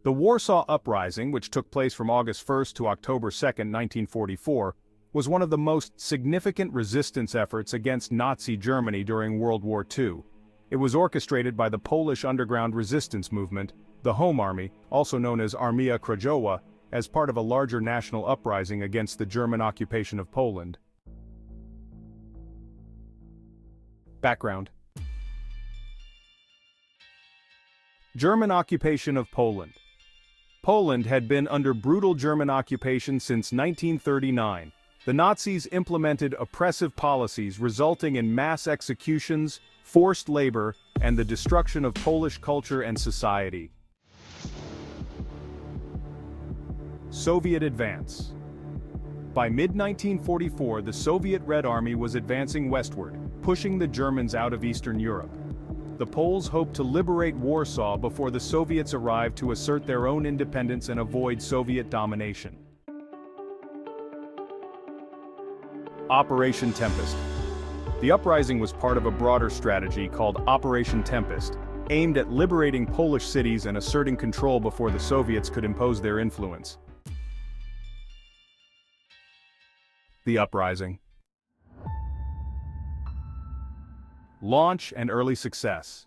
The Warsaw Uprising, which took place from August 1st to October 2nd, 1944, was one of the most significant resistance efforts against Nazi Germany during World War II. It was orchestrated by the Polish underground resistance movement, the Home Army, also known as Armia Krajowa, as part of a larger national uprising against the German occupation of Poland. Background: German occupation of Poland. Poland had been under brutal German occupation since 1939. The Nazis implemented oppressive policies resulting in mass executions, forced labor, and the destruction of Polish culture and society. Soviet advance. By mid-1944, the Soviet Red Army was advancing westward, pushing the Germans out of Eastern Europe. The Poles hoped to liberate Warsaw before the Soviets arrived to assert their own independence and avoid Soviet domination. Operation Tempest. The uprising was part of a broader strategy called Operation Tempest, aimed at liberating Polish cities and asserting control before the Soviets could impose their influence. The uprising. Launch and early success.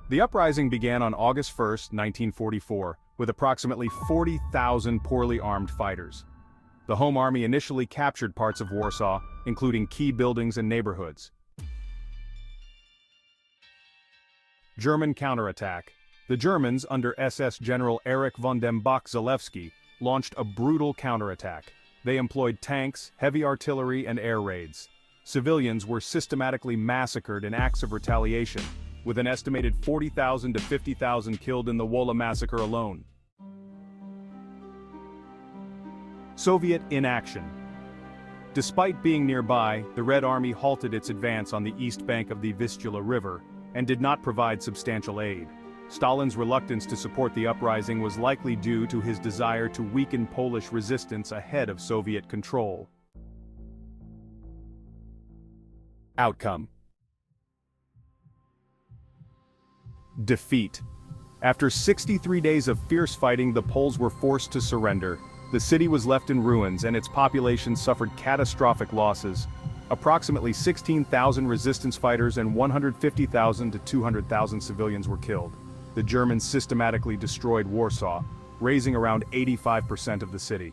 The uprising began on August 1, 1944, with approximately 40,000 poorly armed fighters. The Home Army initially captured parts of Warsaw, including key buildings and neighborhoods. German counterattack. The Germans, under SS General Erich von dem Bach-Zelewski, launched a brutal counterattack. They employed tanks, heavy artillery, and air raids. Civilians were systematically massacred in acts of retaliation, with an estimated 40,000 to 50,000 killed in the Wola massacre alone. Soviet inaction. Despite being nearby, the Red Army halted its advance on the east bank of the Vistula River, and did not provide substantial aid. Stalin's reluctance to support the uprising was likely due to his desire to weaken Polish resistance ahead of Soviet control. Outcome. Defeat. After 63 days of fierce fighting, the Poles were forced to surrender. The city was left in ruins and its population suffered catastrophic losses. Approximately 16,000 resistance fighters and 150,000 to 200,000 civilians were killed. The Germans systematically destroyed Warsaw, razing around 85% of the city.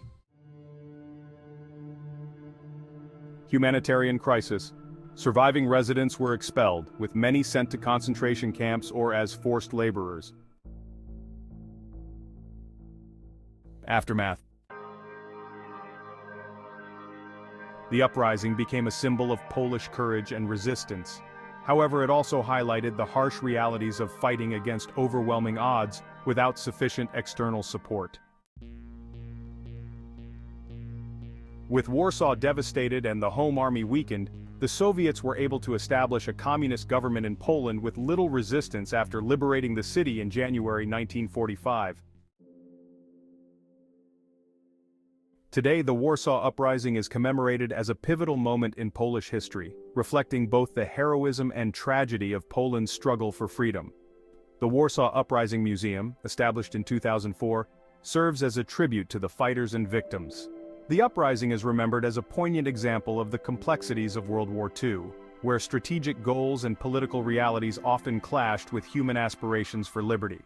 Humanitarian crisis. Surviving residents were expelled, with many sent to concentration camps or as forced laborers. Aftermath. The uprising became a symbol of Polish courage and resistance. However, it also highlighted the harsh realities of fighting against overwhelming odds without sufficient external support. With Warsaw devastated and the Home Army weakened, the Soviets were able to establish a communist government in Poland with little resistance after liberating the city in January 1945. Today, the Warsaw Uprising is commemorated as a pivotal moment in Polish history, reflecting both the heroism and tragedy of Poland's struggle for freedom. The Warsaw Uprising Museum, established in 2004, serves as a tribute to the fighters and victims. The uprising is remembered as a poignant example of the complexities of World War II, where strategic goals and political realities often clashed with human aspirations for liberty.